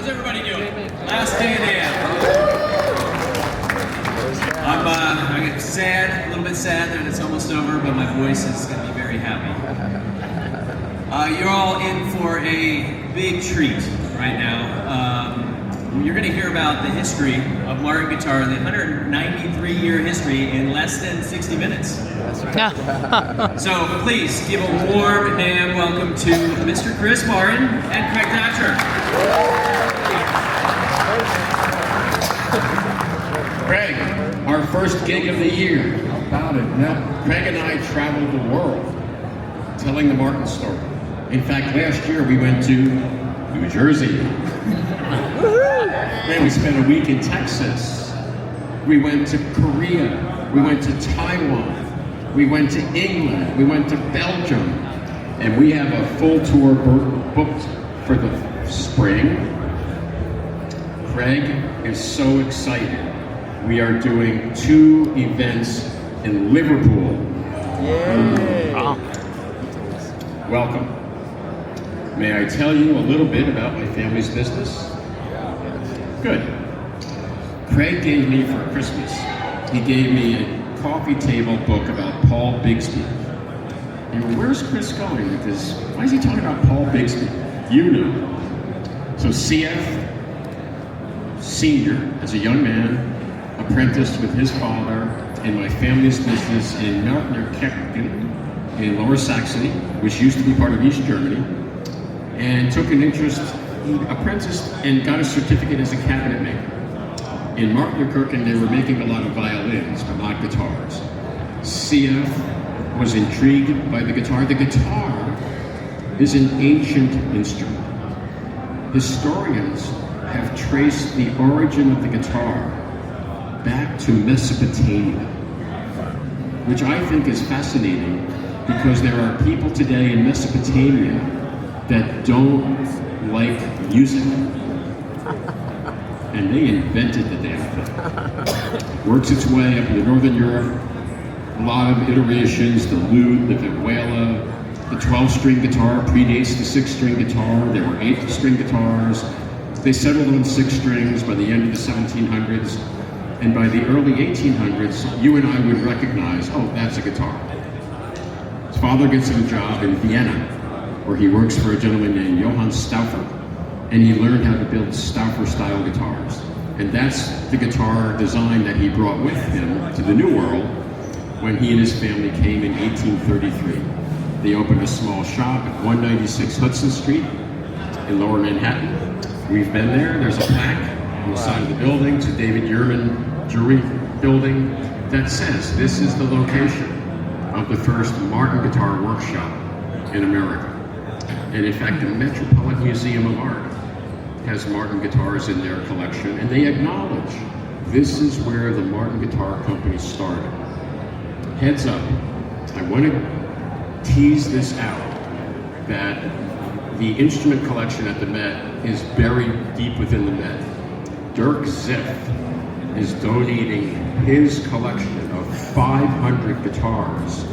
How's everybody doing? Last day of NAMM. I get sad, a little bit sad that it's almost over, but my voice is going to be very happy. You're all in for a big treat right now. You're going to hear about the history of Martin guitar, the 193-year history in less than 60 minutes. So please give a warm NAMM welcome to Mr. Chris Martin and Craig Thatcher. Craig, our first gig of the year. How about it? Now, Craig and I traveled the world telling the Martin story. In fact, last year we went to New Jersey. Then we spent a week in Texas. We went to Korea. We went to Taiwan. We went to England. We went to Belgium. And we have a full tour booked for the spring. Craig is so excited. We are doing 2 events in Liverpool. Yay! Welcome. May I tell you a little bit about my family's business? Good. Craig gave me for Christmas, he gave me a coffee table book about Paul Bigsby. And where's Chris going with this? Why is he talking about Paul Bigsby? You know. So CF, senior, as a young man, apprenticed with his father in my family's business in Martin in Lower Saxony, which used to be part of East Germany, and took an interest. He apprenticed and got a certificate as a cabinet maker. In Martin, they were making a lot of violins, but not guitars. CF was intrigued by the guitar. The guitar is an ancient instrument. Historians have traced the origin of the guitar back to Mesopotamia, which I think is fascinating because there are people today in Mesopotamia that don't like music, and they invented the damn thing. Works its way up into Northern Europe, a lot of iterations, the lute, the vihuela, the 12-string guitar predates the 6-string guitar. There were 8-string guitars. They settled on 6 strings by the end of the 1700s, and by the early 1800s, you and I would recognize, oh, that's a guitar. His father gets him a job in Vienna, where he works for a gentleman named Johann Stauffer, and he learned how to build Stauffer-style guitars. And that's the guitar design that he brought with him to the New World when he and his family came in 1833. They opened a small shop at 196 Hudson Street in Lower Manhattan. We've been there. There's a plaque on the side of the building to David Yurman Jewelry Building that says this is the location of the first Martin guitar workshop in America. And in fact, the Metropolitan Museum of Art has Martin guitars in their collection, and they acknowledge this is where the Martin Guitar Company started. Heads up, I want to tease this out, that the instrument collection at the Met is buried deep within the Met. Dirk Ziff is donating his collection of 500 guitars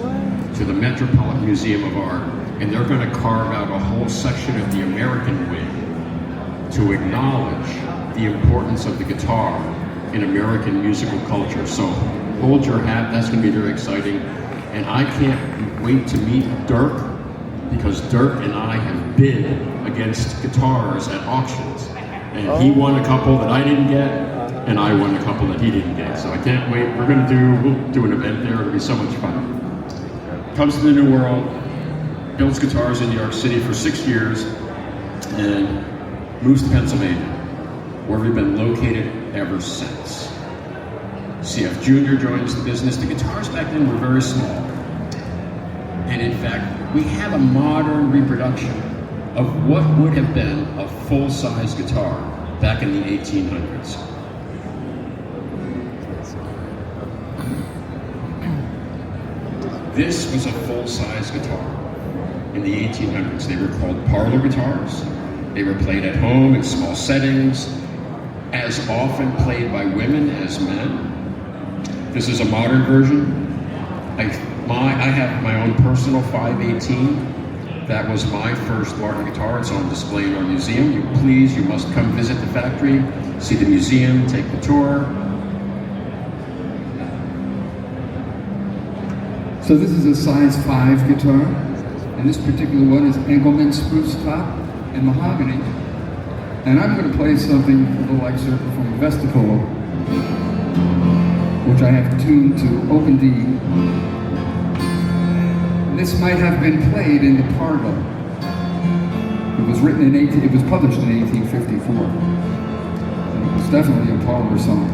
to the Metropolitan Museum of Art, and they're going to carve out a whole section of the American wing to acknowledge the importance of the guitar in American musical culture. So hold your hat, that's going to be very exciting. And I can't wait to meet Dirk, because Dirk and I have bid against guitars at auctions. And he won a couple that I didn't get, and I won a couple that he didn't get. So I can't wait. We'll do an event there. It'll be so much fun. Comes to the New World, builds guitars in New York City for 6 years, and moves to Pennsylvania, where we've been located ever since. CF Jr. joins the business. The guitars back then were very small. And in fact, we have a modern reproduction of what would have been a full-size guitar back in the 1800s. This was a full-size guitar in the 1800s. They were called parlor guitars. They were played at home in small settings, as often played by women as men. This is a modern version. I have my own personal 518 That was my first Martin guitar. It's on display in our museum. You must come visit the factory, see the museum, take the tour. So this is a size 5 guitar, and this particular one is Engelmann spruce top and mahogany. And I'm going to play something a little excerpt from Vesticle, which I have tuned to open D. This might have been played in the Pargo. It was written it was published in 1854. And it was definitely a parlor song.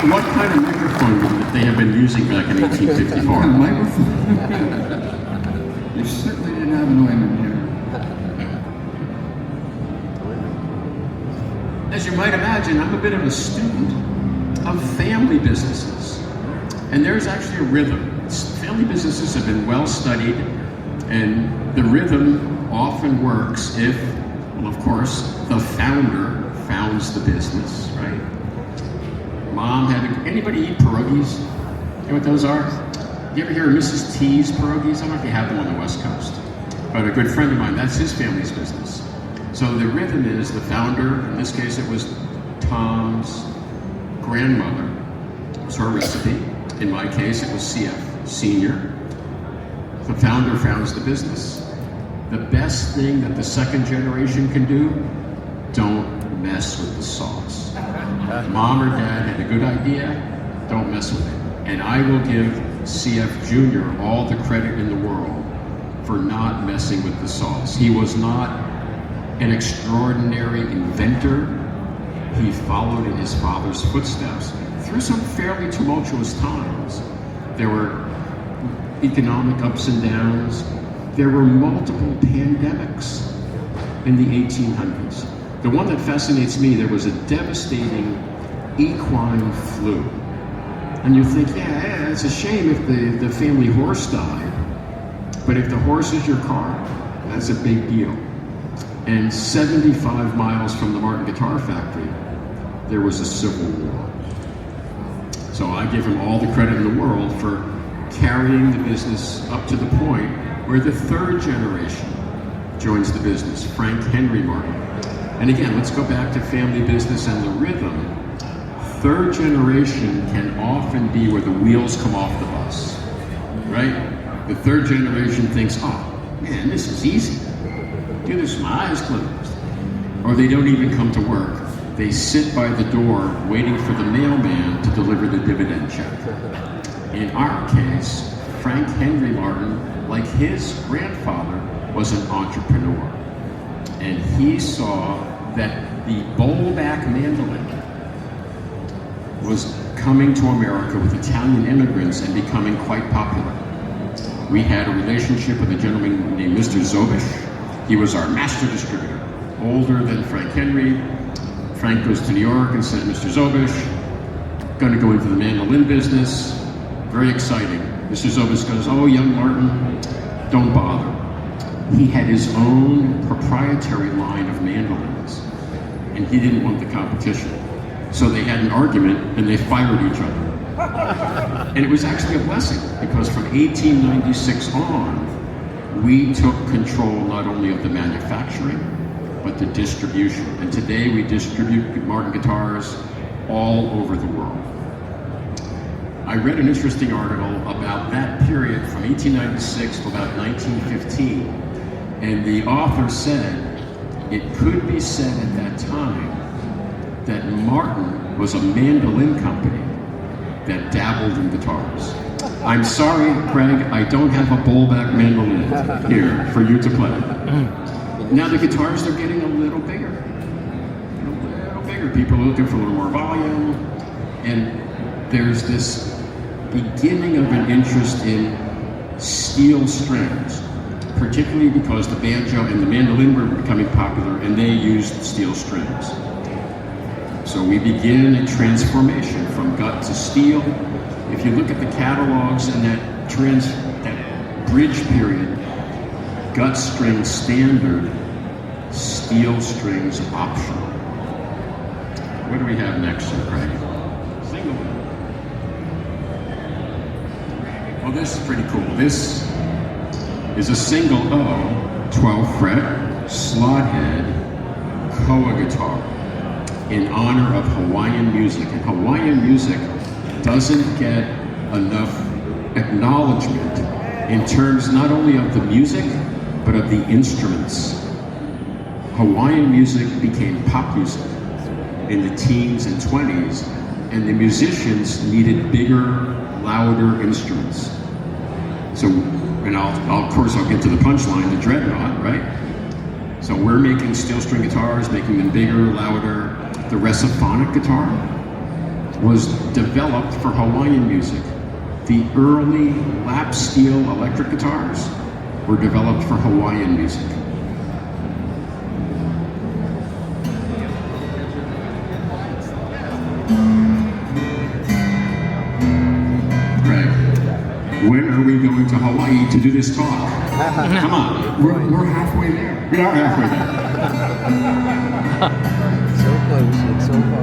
What kind of microphone would they have been using back in 1854? A microphone? You certainly didn't have an Neumann here. As you might imagine, I'm a bit of a student of family businesses. And there's actually a rhythm. Family businesses have been well studied, and the rhythm often works if, well, of course, the founder founds the business, right? Mom had anybody eat pierogies? You know what those are? You ever hear of Mrs. T's pierogies? I don't know if you have them on the West Coast. But a good friend of mine, that's his family's business. So the rhythm is the founder, in this case it was Tom's grandmother. It was her recipe. In my case, it was CF, Senior. The founder founds the business. The best thing that the second generation can do, don't mess with the sauce. Mom or dad had a good idea, don't mess with it. And I will give CF Jr. all the credit in the world for not messing with the sauce. He was not an extraordinary inventor. He followed in his father's footsteps through some fairly tumultuous times. There were economic ups and downs. There were multiple pandemics in the 1800s. The one that fascinates me, there was a devastating equine flu. And you think, yeah, it's a shame if the family horse died, but if the horse is your car, that's a big deal. And 75 miles from the Martin Guitar Factory, there was a civil war. So I give him all the credit in the world for carrying the business up to the point where the third generation joins the business, Frank Henry Martin. And again, let's go back to family business and the rhythm. Third generation can often be where the wheels come off the bus, right? The third generation thinks, oh, man, this is easy. Do this with my eyes closed. Or they don't even come to work. They sit by the door waiting for the mailman to deliver the dividend check. In our case, Frank Henry Martin, like his grandfather, was an entrepreneur. And he saw that the bowl-back mandolin was coming to America with Italian immigrants and becoming quite popular. We had a relationship with a gentleman named Mr. Zobish. He was our master distributor, older than Frank Henry. Frank goes to New York and said, Mr. Zobish, going to go into the mandolin business. Very exciting. Mr. Zobish goes, oh, young Martin, don't bother. He had his own proprietary line of mandolins, and he didn't want the competition. So they had an argument, and they fired each other. And it was actually a blessing, because from 1896 on, we took control not only of the manufacturing, but the distribution. And today we distribute Martin guitars all over the world. I read an interesting article about that period from 1896 to about 1915, and the author said it could be said at that time that Martin was a mandolin company that dabbled in guitars. I'm sorry, Craig, I don't have a bowlback mandolin here for you to play. Now the guitars are getting a little bigger. A little bigger. People are looking for a little more volume. And there's this beginning of an interest in steel strings, particularly because the banjo and the mandolin were becoming popular and they used steel strings. So we begin a transformation from gut to steel. If you look at the catalogs in that bridge period, gut strings standard, steel strings optional. What do we have next, Sir Craig? Single. Well, this is pretty cool. This is a single O, 12 fret, slot head, koa guitar in honor of Hawaiian music. And Hawaiian music doesn't get enough acknowledgement in terms not only of the music, but of the instruments. Hawaiian music became pop music in the teens and 20s, and the musicians needed bigger, louder instruments. So, and of course I'll get to the punchline, the dreadnought, right? So we're making steel string guitars, making them bigger, louder. The resophonic guitar was developed for Hawaiian music. The early lap steel electric guitars were developed for Hawaiian music. Greg, when are we going to Hawaii to do this talk? Come on. We're halfway there. We are halfway there. So close and so far.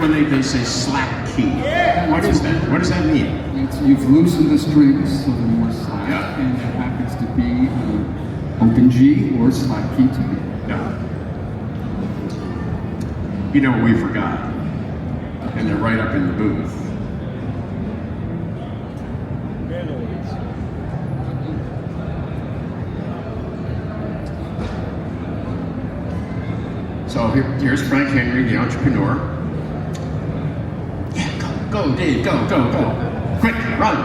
When they say slap key, what is that? What does that mean? You've loosened the strings so they're more slack, Yeah. and it happens to be open G or slack key to me. Yeah. You know what we forgot? And they're right up in the booth. So here's Frank Henry, the entrepreneur. Go, Dave, go. Quick, run.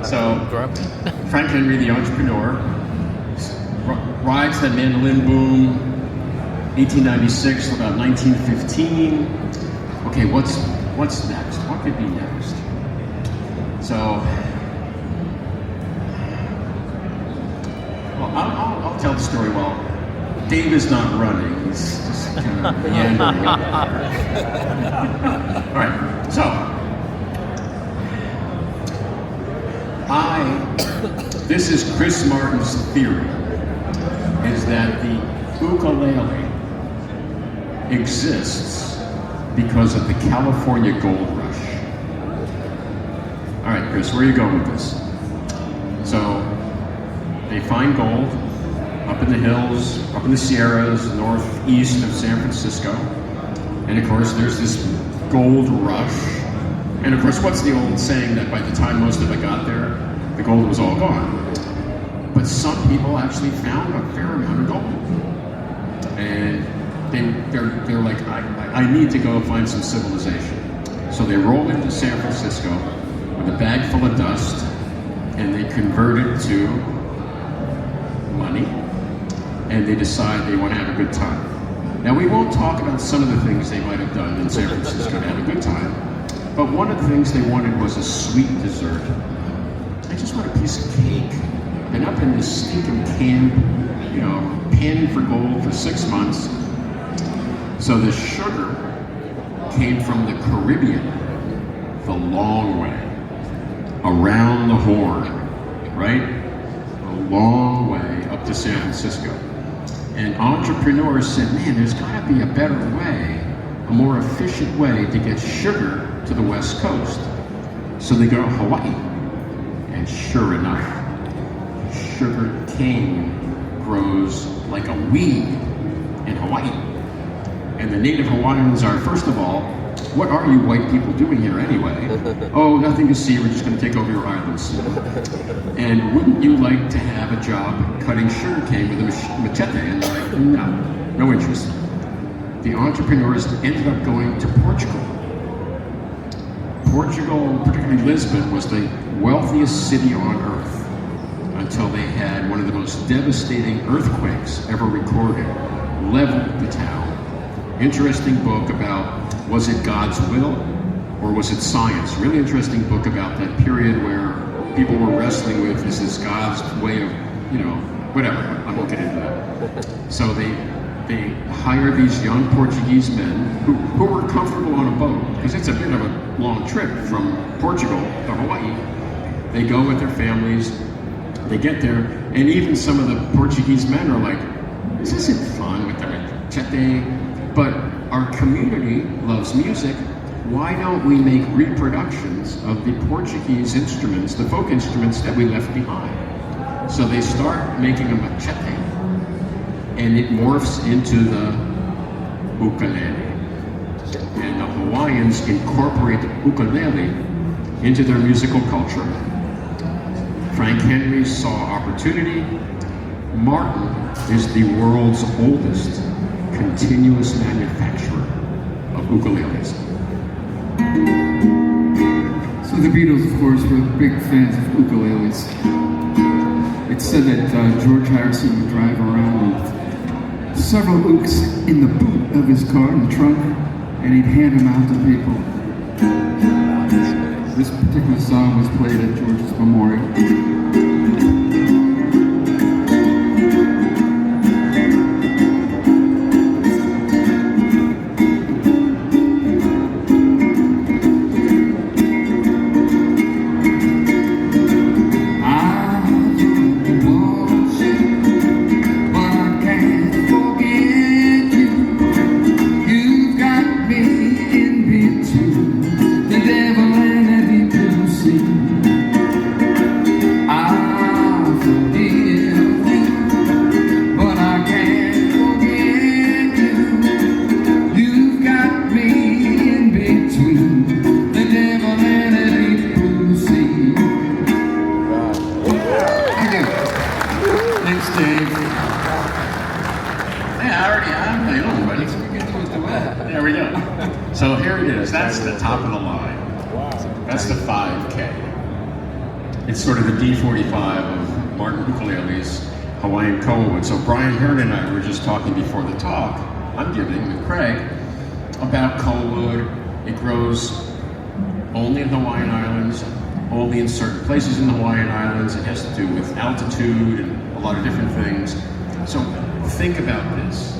So, Frank Henry, the entrepreneur, rides that mandolin boom, 1896 to about 1915. Okay, what's next? What could be next? So, well, I'll tell the story while Dave is not running. He's just kind of meandering. All right, so this is Chris Martin's theory, is that the ukulele exists because of the California gold rush. All right, Chris, where are you going with this? So they find gold up in the hills, up in the Sierras, northeast of San Francisco. And of course, there's this gold rush. And of course, what's the old saying that by the time most of it got there, the gold was all gone? But some people actually found a fair amount of gold. And they're like, I need to go find some civilization. So they roll into San Francisco with a bag full of dust, and they convert it to money, and they decide they want to have a good time. Now, we won't talk about some of the things they might have done in San Francisco to have a good time, but one of the things they wanted was a sweet dessert. I just want a piece of cake. Been up in this stinking camp, panning for gold for 6 months. So the sugar came from the Caribbean, the long way, around the Horn, right? A long way up to San Francisco. And entrepreneurs said, man, there's got to be a better way, a more efficient way to get sugar to the West Coast. So they go to Hawaii. And sure enough, sugar cane grows like a weed in Hawaii. And the native Hawaiians are, first of all, what are you white people doing here anyway? Oh, nothing to see, we're just going to take over your islands. And wouldn't you like to have a job cutting sugar cane with a machete? And they're like, no interest. The entrepreneurs ended up going to Portugal. Portugal, particularly Lisbon, was the wealthiest city on earth until they had one of the most devastating earthquakes ever recorded, leveled the town. Interesting book about, was it God's will or was it science? Really interesting book about that period where people were wrestling with, is this God's way of, whatever, I won't get into that. So they hire these young Portuguese men who were comfortable on a boat, because it's a bit of a long trip from Portugal to Hawaii. They go with their families, they get there, and even some of the Portuguese men are like, this isn't fun with the machete, but our community loves music. Why don't we make reproductions of the Portuguese instruments, the folk instruments that we left behind? So they start making a machete, and it morphs into the ukulele. And the Hawaiians incorporate the ukulele into their musical culture. Frank Henry saw opportunity. Martin is the world's oldest continuous manufacturer of ukuleles. So the Beatles, of course, were big fans of ukuleles. It's said that George Harrison would drive around with several ooks in the boot of his car, in the trunk, and he'd hand them out to people. This particular song was played at George's memorial. There we go. So here it is. That's the top of the line. That's the 5K. It's sort of the D45 of Martin Ukulele's Hawaiian Koa. So Brian Hearn and I were just talking before the talk, I'm giving with Craig, about Koa wood. It grows only in the Hawaiian Islands, only in certain places in the Hawaiian Islands. It has to do with altitude and a lot of different things. So think about this.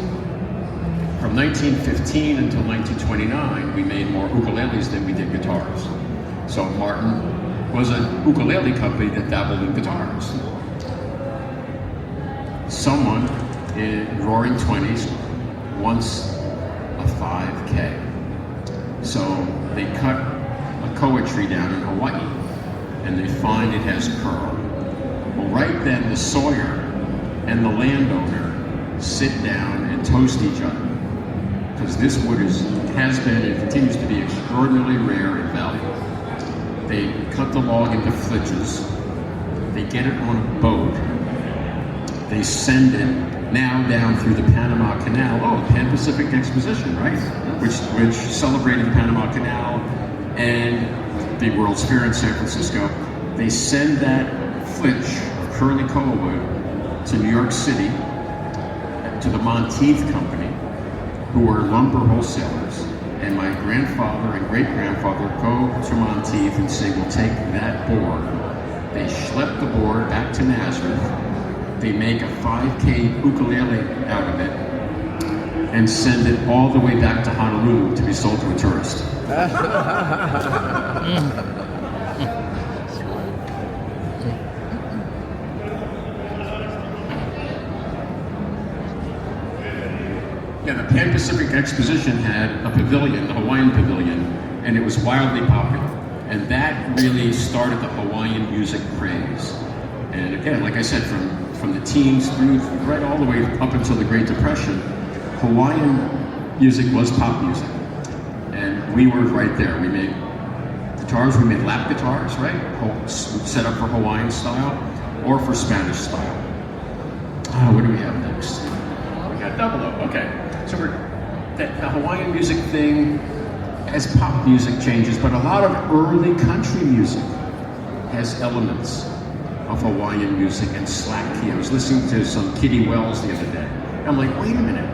From 1915 until 1929, we made more ukuleles than we did guitars. So Martin was an ukulele company that dabbled in guitars. Someone in roaring 20s wants a 5K. So they cut a koa tree down in Hawaii, and they find it has curl. Well, right then the sawyer and the landowner sit down and toast each other. Because this wood has been and continues to be extraordinarily rare and valuable. They cut the log into flitches, they get it on a boat, they send it now down through the Panama Canal. Oh, the Pan-Pacific Exposition, right? Which celebrated the Panama Canal and the World's Fair in San Francisco. They send that flitch of curly koa wood to New York City, to the Monteith Company, who were lumber wholesalers. And my grandfather and great-grandfather go to Monteith and say, we'll take that board. They schlep the board back to Nazareth. They make a 5K ukulele out of it and send it all the way back to Honolulu to be sold to a tourist. Yeah, the Pan-Pacific Exposition had a pavilion, the Hawaiian Pavilion, and it was wildly popular. And that really started the Hawaiian music craze. And again, like I said, from the teens through right all the way up until the Great Depression, Hawaiian music was pop music. And we were right there. We made guitars, we made lap guitars, right? Set up for Hawaiian style or for Spanish style. What do we have next? We got double O, okay. So the Hawaiian music thing, as pop music changes, but a lot of early country music has elements of Hawaiian music and slack key. I was listening to some Kitty Wells the other day. I'm like, wait a minute,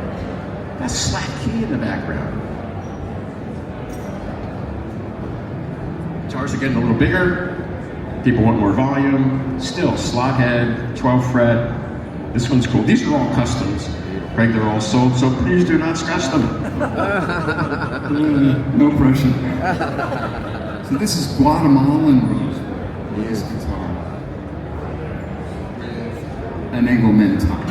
that's slack key in the background. Guitars are getting a little bigger. People want more volume. Still, slot head, 12 fret. This one's cool. These are all customs. Right, they're all sold, so please do not scratch them. No pressure. So this is Guatemalan rose guitar. An Engelmann top.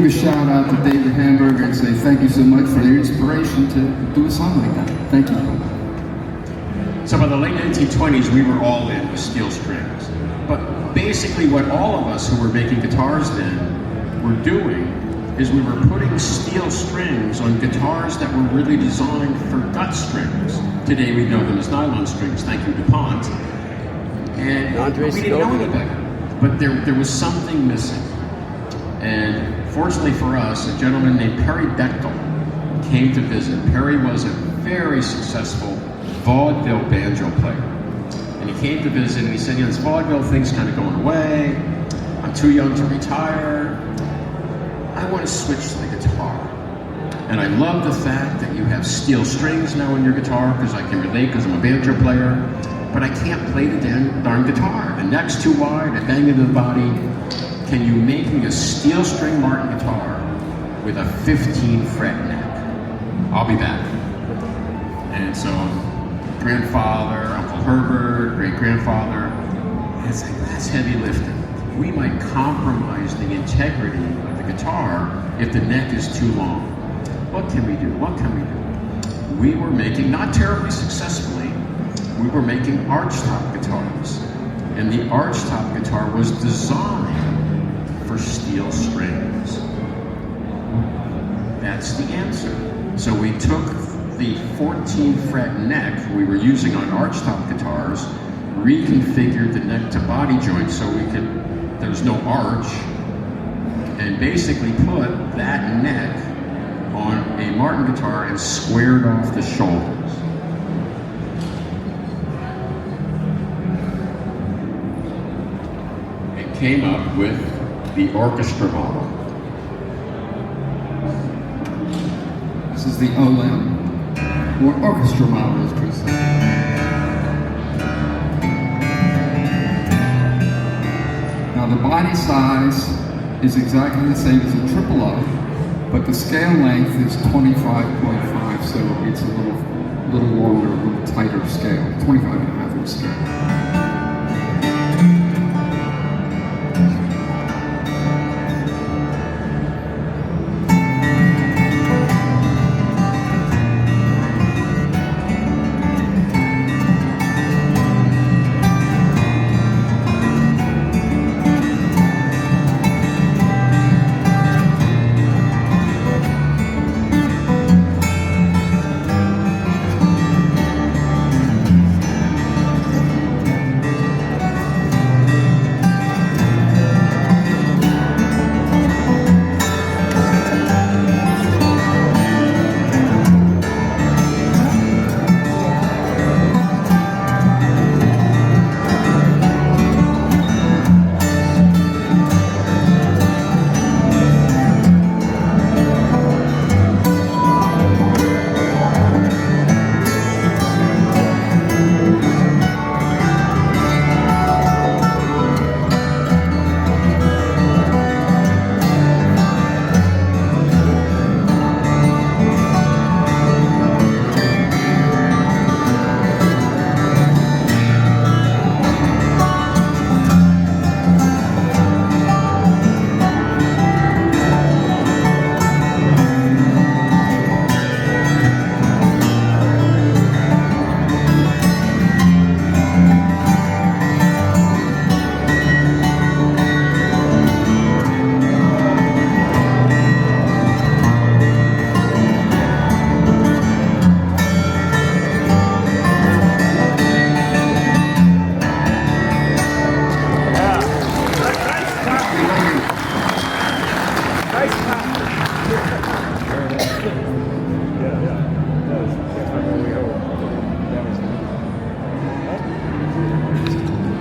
give a shout out to David Hamburger and say thank you so much for your inspiration to do a song like that. Thank you. So by the late 1920s, we were all in with steel strings. But basically what all of us who were making guitars then were doing is we were putting steel strings on guitars that were really designed for gut strings. Today we know them as nylon strings, thank you DuPont. And Andre we didn't know Scoville. any better. But there was something missing. And fortunately for us, a gentleman named Perry Bechtel came to visit. Perry was a very successful vaudeville banjo player. And he came to visit and he said, this vaudeville thing's kind of going away. I'm too young to retire. I want to switch to the guitar. And I love the fact that you have steel strings now on your guitar because I can relate because I'm a banjo player, but I can't play the darn guitar. The neck's too wide, I bang into the body. Can you make me a steel string Martin guitar with a 15 fret neck? I'll be back. And so grandfather, Uncle Herbert, great-grandfather, it's like, that's heavy lifting. We might compromise the integrity of the guitar if the neck is too long. What can we do? What can we do? We were making, not terribly successfully, we were making archtop guitars. And the archtop guitar was designed for steel strings. That's the answer. So we took the 14 fret neck we were using on archtop guitars, reconfigured the neck to body joint so there's no arch, and basically put that neck on a Martin guitar and squared off the shoulders. It came up with the orchestra model. This is the OM, or orchestra model, as Chris said. Now the body size is exactly the same as a triple O, but the scale length is 25.5, so it's a little longer, a little tighter scale, 25.5 inch scale.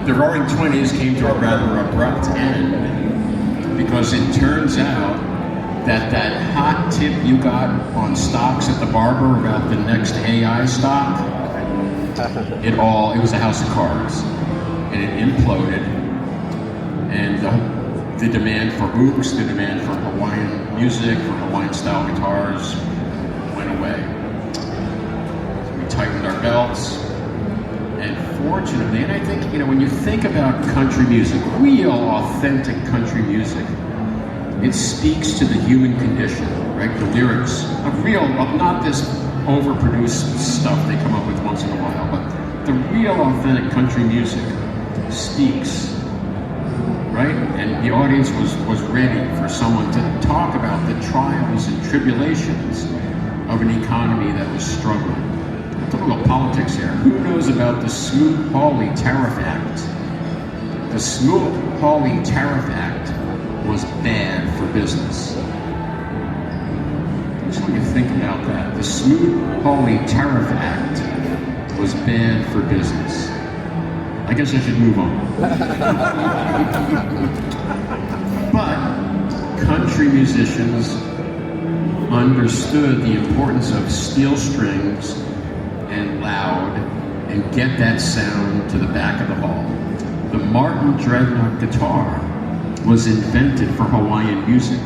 The Roaring Twenties came to a rather abrupt end because it turns out that hot tip you got on stocks at the barber about the next AI stock, it was a house of cards, and it imploded, and the demand for oops, the demand for Hawaiian music, for Hawaiian style guitars went away. So we tightened our belts. And fortunately, and I think, when you think about country music, real authentic country music, It speaks to the human condition, right? The lyrics of real, of not this overproduced stuff they come up with once in a while, but the real authentic country music speaks, right? And the audience was ready for someone to talk about the trials and tribulations of an economy that was struggling. Talk about politics here. Who knows about the Smoot-Hawley Tariff Act? The Smoot-Hawley Tariff Act was bad for business. I just want you to think about that. The Smoot-Hawley Tariff Act was bad for business. I guess I should move on. But country musicians understood the importance of steel strings and loud and get that sound to the back of the hall. The Martin Dreadnought guitar was invented for Hawaiian music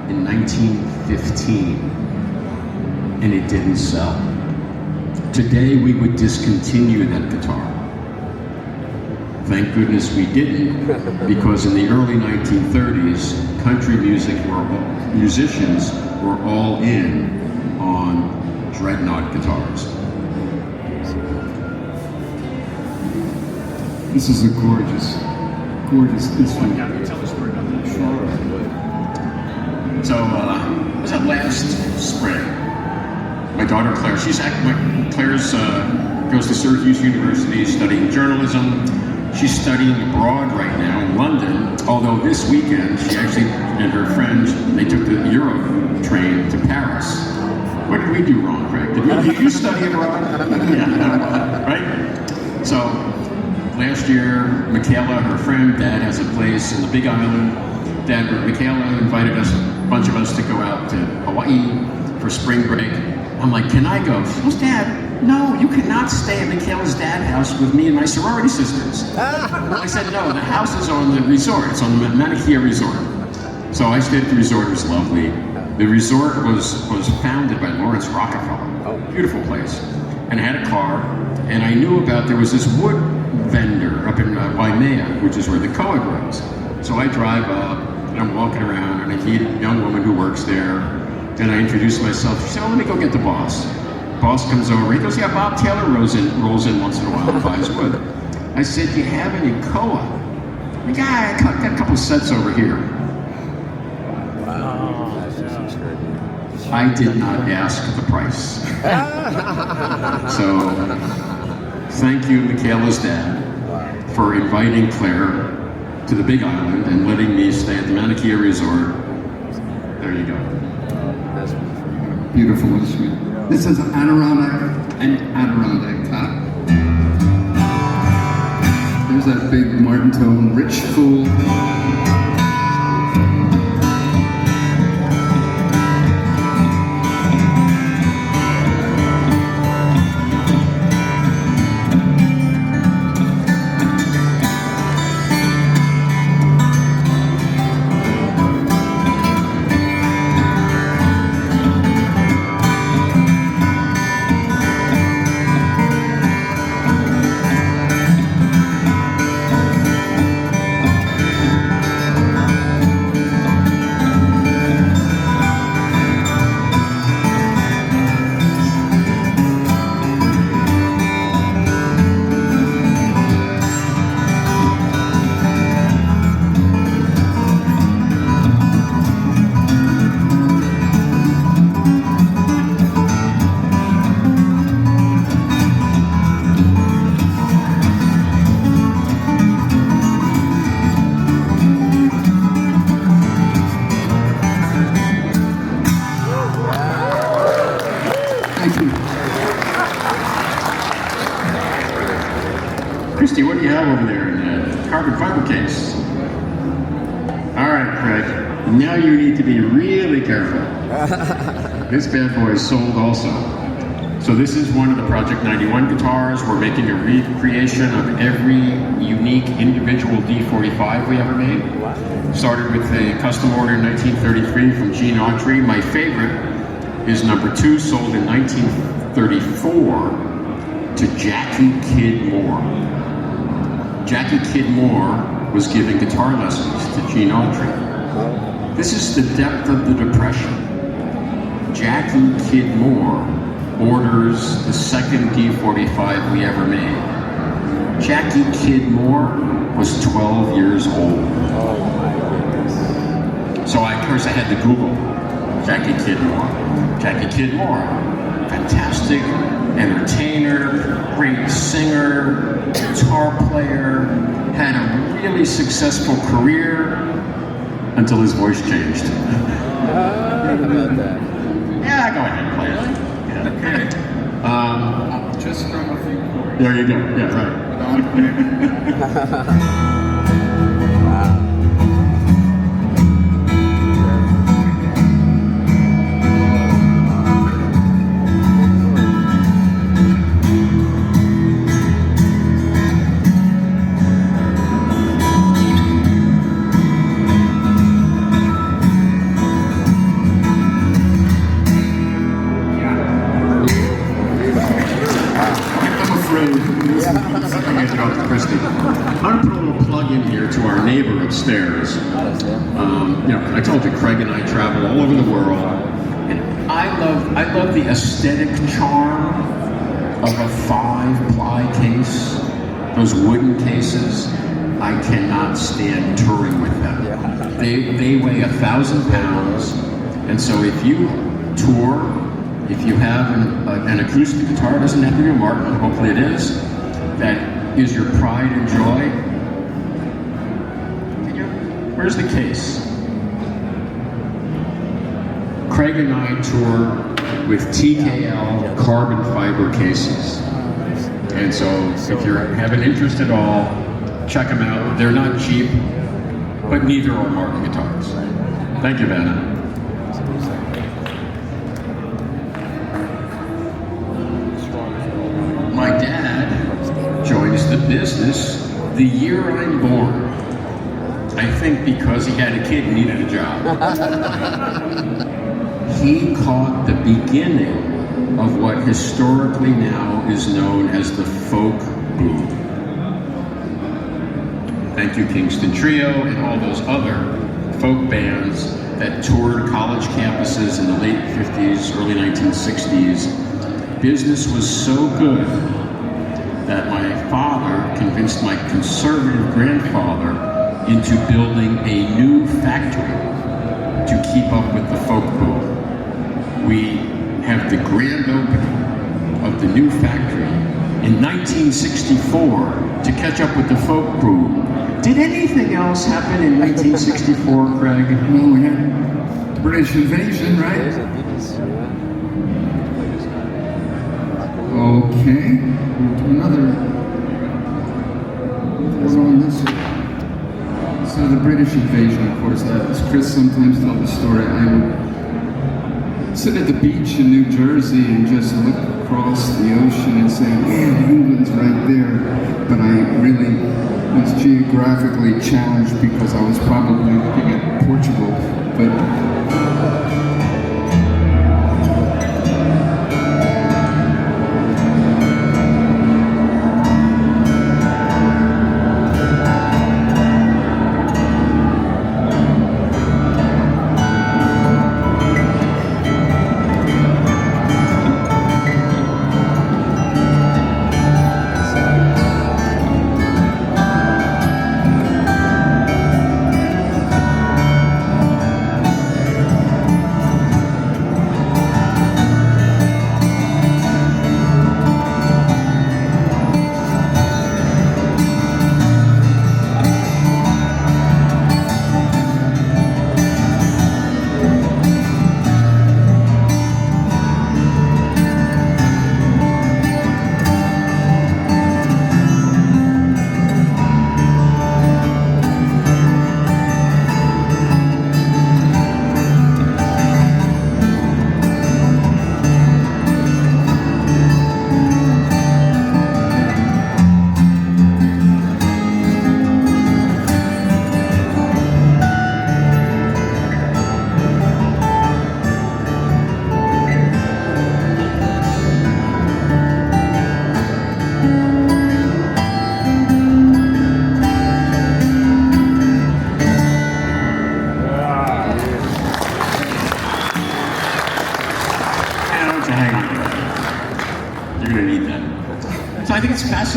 in 1915, and it didn't sell. Today we would discontinue that guitar. Thank goodness we didn't, because in the early 1930s, country musicians were all in on Dreadnought guitars. This is a gorgeous, gorgeous instrument. Yeah, tell the story about that. Sure. So, was that last spring? My daughter Claire, Claire's goes to Syracuse University studying journalism. She's studying abroad right now in London, although this weekend she actually and her friends, they took the Euro train to Paris. What did we do wrong, Craig? Did you study abroad? Yeah, right? So, last year, Michaela, her friend, Dad has a place in the Big Island. Michaela invited us, a bunch of us, to go out to Hawaii for spring break. I'm like, can I go? She goes, Dad, no, you cannot stay at Michaela's dad's house with me and my sorority sisters. I said, no, the house is on the resort. It's on the Mauna Kea resort. So I stayed at the resort. It was lovely. The resort was founded by Lawrence Rockefeller. Beautiful place. And I had a car, and I knew there was this wood vendor up in Waimea, which is where the Koa grows. So I drive up, and I'm walking around, and I meet a young woman who works there, and I introduce myself. She said, oh, let me go get the boss. Boss comes over, he goes, yeah, Bob Taylor rolls in once in a while and buys wood. I said, do you have any Koa? Yeah, I got a couple sets over here. Wow. That's just extraordinary. I did not ask the price. So, thank you, Michaela's dad, for inviting Claire to the Big Island and letting me stay at the Mauna Kea resort. There you go. That's Beautiful instrument. This is an Adirondack top. There's that big Martin tone, rich, full. Christy, what do you have over there in that carbon fiber case? All right, Craig, now you need to be really careful. This bad boy is sold also. So this is one of the Project 91 guitars. We're making a recreation of every unique individual D45 we ever made. Started with a custom order in 1933 from Gene Autry. My favorite is number 2, sold in 1934 to Jackie Kid Moore. Jackie Kid Moore was giving guitar lessons to Gene Autry. This is the depth of the depression. Jackie Kid Moore orders the second D45 we ever made. Jackie Kid Moore was 12 years old. Oh my goodness. So of course I had to Google Jackie Kid Moore. Jackie Kid Moore, fantastic entertainer, great singer, guitar player, had a really successful career until his voice changed. How about that? Yeah, go ahead, play it. Yeah. Okay. Just from a few chords. There you go. Yeah, right. Wow. I'm afraid. Christy. I'm going to put a little plug in here to our neighbor upstairs. I told you Craig and I travel all over the world, and I love the aesthetic charm of a 5-ply case, those wooden cases. I cannot stand touring with them. Yeah. They weigh 1,000 pounds, and so if you tour, if you have an acoustic guitar, it doesn't have to be a Martin, hopefully it is, that is your pride and joy. Where's the case? Craig and I tour with TKL carbon fiber cases. And so if you have an interest at all, check them out. They're not cheap, but neither are Martin guitars. Thank you, Vanna. My dad joins the business the year I'm born. I think because he had a kid and needed a job. He caught the beginning of what historically now is known as the folk boom. Thank you, Kingston Trio and all those other folk bands that toured college campuses in the late 50s, early 1960s. Business was so good that my father convinced my conservative grandfather into building a new factory to keep up with the folk boom. We have the grand opening of the new factory in 1964 to catch up with the folk boom. Did anything else happen in 1964, Craig? Well, we had the British invasion, There's right? a Beatles, yeah. Okay. We'll do another. What's on this? So the British invasion, of course, as Chris sometimes tells the story, I would sit at the beach in New Jersey and just look across the ocean and say, yeah, England's right there. But I really was geographically challenged because I was probably looking at Portugal. But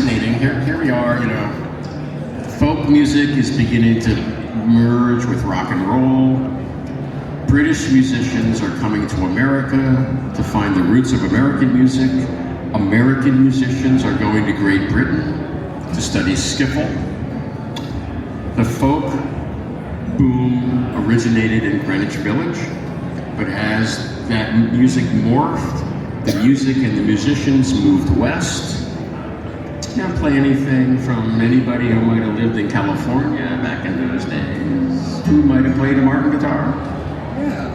fascinating. Here we are, you know, folk music is beginning to merge with rock and roll. British musicians are coming to America to find the roots of American music. American musicians are going to Great Britain to study skiffle. The folk boom originated in Greenwich Village, but as that music morphed, the music and the musicians moved west. Can't play anything from anybody who might have lived in California back in those days, who might have played a Martin guitar. Yeah.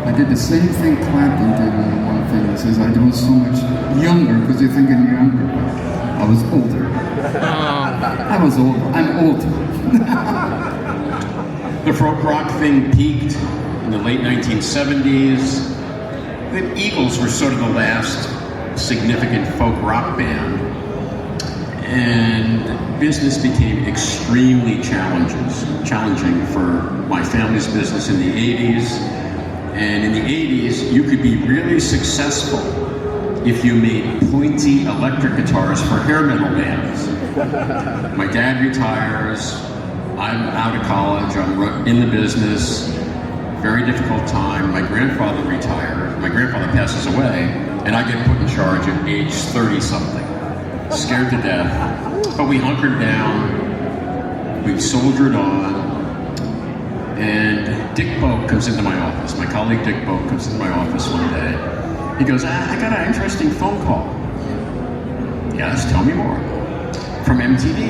I did the same thing Clapton did in one thing. He says, I was so much younger because you're thinking younger. I was older. I was old. I'm old. The folk rock thing peaked in the late 1970s. The Eagles were sort of the last significant folk rock band. And business became extremely challenging for my family's business in the 80s. And in the 80s, you could be really successful if you made pointy electric guitars for hair metal bands. My dad retires, I'm out of college, I'm in the business, very difficult time. My grandfather retired, my grandfather passes away, and I get put in charge at age 30-something. Scared to death, but we hunkered down, we soldiered on, and Dick Boak comes into my office. My colleague Dick Boak comes into my office one day. He goes, I got an interesting phone call. Yes, tell me more. From MTV.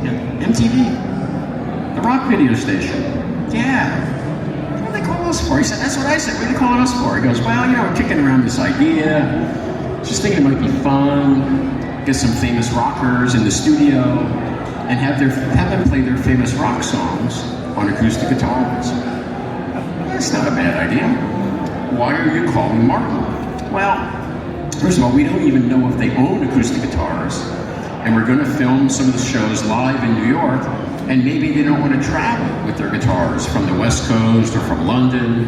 Yeah, MTV, the rock video station. Yeah. What do they call us for? He said, that's what I said. What are they calling us for? He goes, well, you know, we're kicking around this idea. Just thinking it might be fun. Get some famous rockers in the studio and have them play their famous rock songs on acoustic guitars. That's not a bad idea. Why are you calling Martin? Well, first of all, we don't even know if they own acoustic guitars, and we're going to film some of the shows live in New York, and maybe they don't want to travel with their guitars from the West Coast or from London.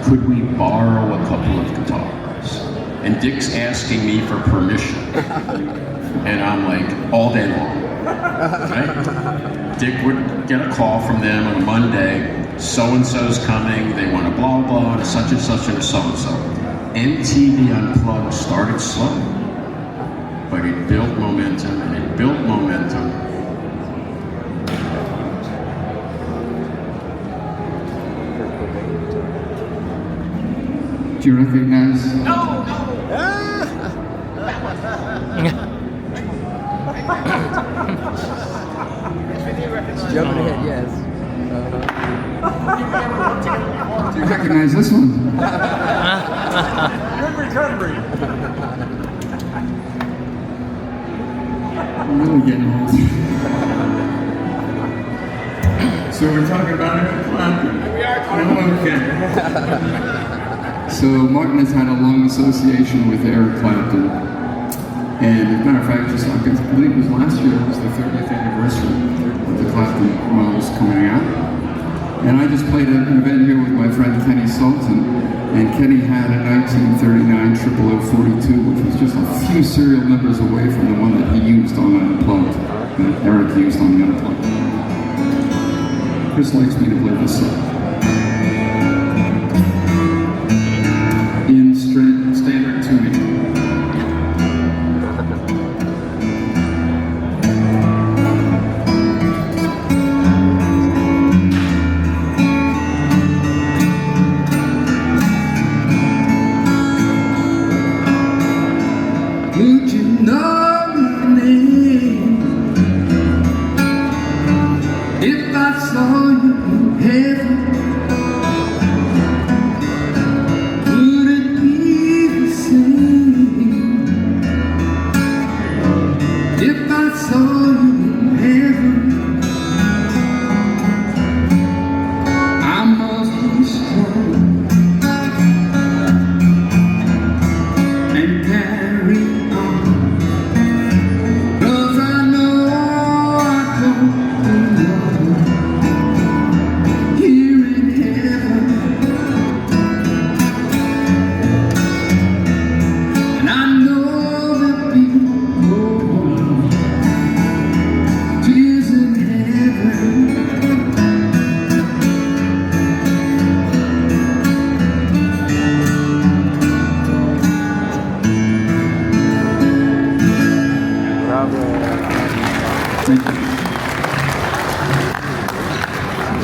Could we borrow a couple of guitars? And Dick's asking me for permission. And I'm like, all day long. Right? Dick would get a call from them on a Monday, so-and-so's coming, they want a blah blah, and such and such and a so-and-so. MTV Unplugged started slow, but it built momentum, and it built momentum. Do you recognize? No! Jumping ahead, yes. Do you recognize this one? Good recovery. I'm really getting old. So we're talking about Eric Clapton. We are talking about okay. So Martin has had a long association with Eric Clapton. And as a matter of fact, just I believe it was last year, it was the 30th anniversary of the Clapton was coming out. And I just played an event here with my friend Kenny Sultan, and Kenny had a 1939 0042, which was just a few serial numbers away from the one that he used on Unplugged, that Eric used on the Unplugged. Chris likes me to play this song. In standard tuning. Would you know my name if I saw you in heaven? Would it be the same if I saw you in heaven? I must be strong and carry on. Thank you.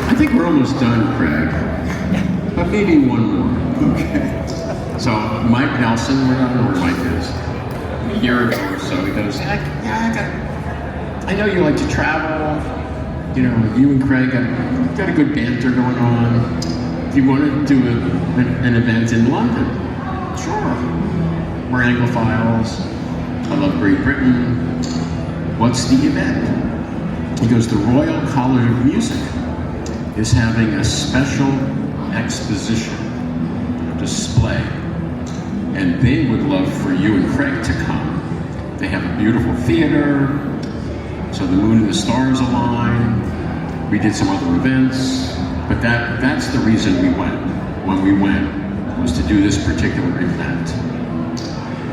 I think we're almost done, Craig. But maybe one more. Okay. So Mike Nelson, I don't know where Mike is. A year ago or so, he goes, I know you like to travel. You know, you and Craig got a good banter going on. Do you want to do an event in London? Sure. We're Anglophiles. I love Great Britain. What's the event? He goes, the Royal College of Music is having a special exposition, display, and they would love for you and Craig to come. They have a beautiful theater, so the moon and the stars align. We did some other events, but that's the reason we went. When we went, was to do this particular event.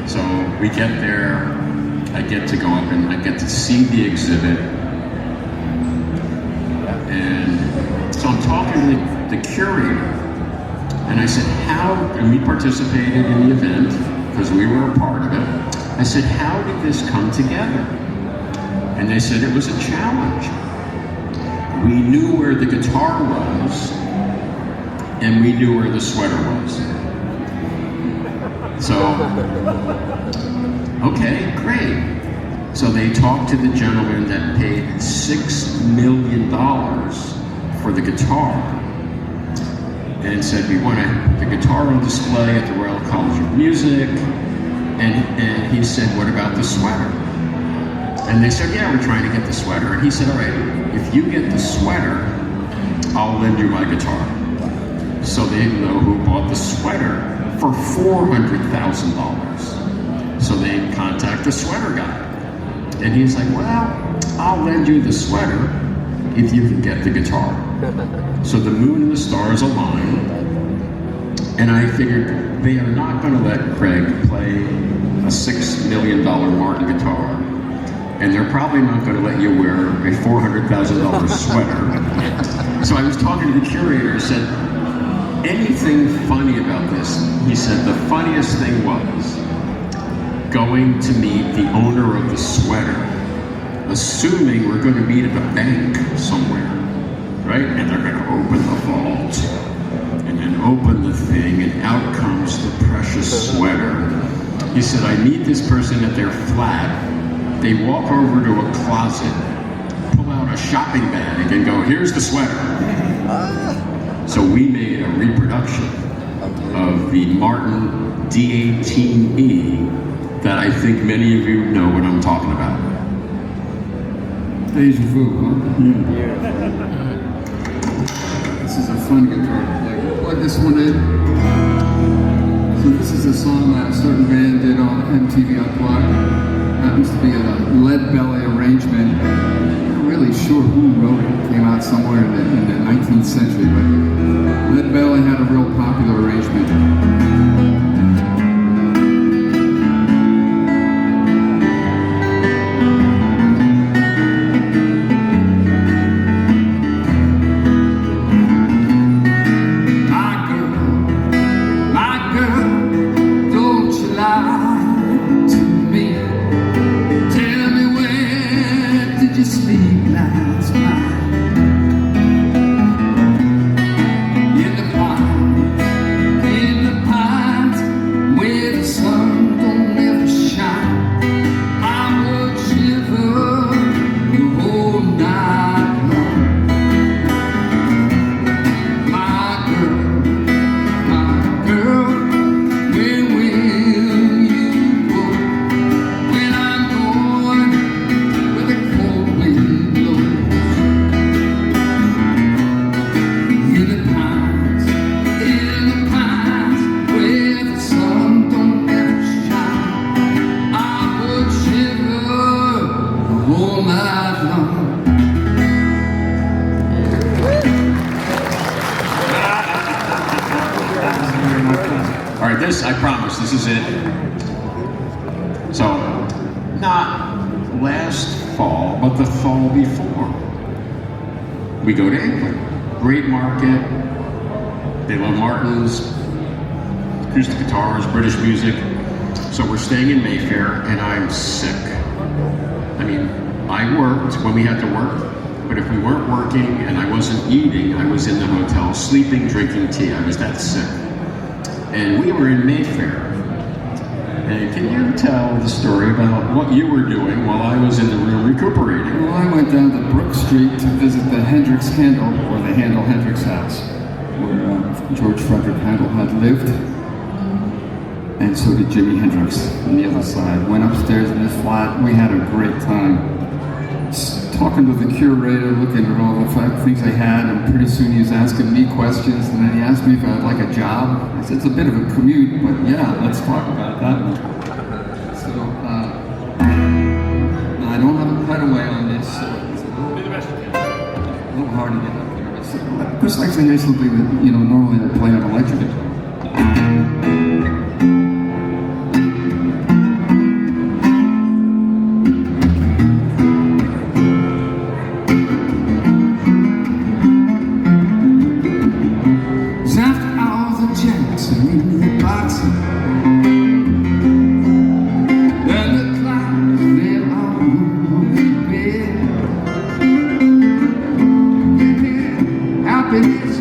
So we get there, I get to go up and I get to see the exhibit. And so I'm talking to the curator, and I said, and we participated in the event because we were a part of it. I said, how did this come together? And they said it was a challenge. We knew where the guitar was, and we knew where the sweater was. So, okay, great. So they talked to the gentleman that paid $6 million for the guitar and said, we want to put the guitar on display at the Royal College of Music. And he said, what about the sweater? And they said, yeah, we're trying to get the sweater. And he said, all right, if you get the sweater, I'll lend you my guitar. So they didn't know who bought the sweater for $400,000. So they contact the sweater guy. And he's like, well, I'll lend you the sweater if you can get the guitar. So the moon and the stars align. And I figured they are not going to let Craig play a $6 million Martin guitar. And they're probably not going to let you wear a $400,000 sweater. So I was talking to the curator and said, anything funny about this? He said, the funniest thing was going to meet the owner of the sweater, assuming we're going to meet at the bank somewhere, right? And they're going to open the vault, and then open the thing, and out comes the precious sweater. He said, I meet this person at their flat. They walk over to a closet, pull out a shopping bag, and go, here's the sweater. So we made a reproduction of the Martin D18E that I think many of you know what I'm talking about. Deja vu, huh? Yeah. this is a fun guitar to play. Plug this one in. So this is a song that a certain band did on MTV Unplugged. Happens to be a Lead Belly arrangement. I'm not really sure who wrote it. It came out somewhere in the 19th century, but Lead Belly had a real popular arrangement. All right, this, I promise, this is it. So, not last fall, but the fall before. We go to England. Great market. They love Martins, acoustic guitars, British music. So we're staying in Mayfair, and I'm sick. I mean, I worked when we had to work, but if we weren't working and I wasn't eating, I was in the hotel sleeping, drinking tea. I was that sick. And we were in Mayfair. And can you tell the story about what you were doing while I was in the room recuperating? Well, I went down to Brook Street to visit the Hendrix Handel, or the Handel Hendrix house, where George Frederick Handel had lived. And so did Jimi Hendrix on the other side. Went upstairs in his flat. We had a great time. Talking to the curator, looking at all the things I had, and pretty soon he was asking me questions, and then he asked me if I'd like a job. I said, it's a bit of a commute, but yeah, let's talk about that one. So, I don't have a cutaway on this, so it's a little hard to get up there. It's just like saying something that, normally I play on electric guitar. Happiness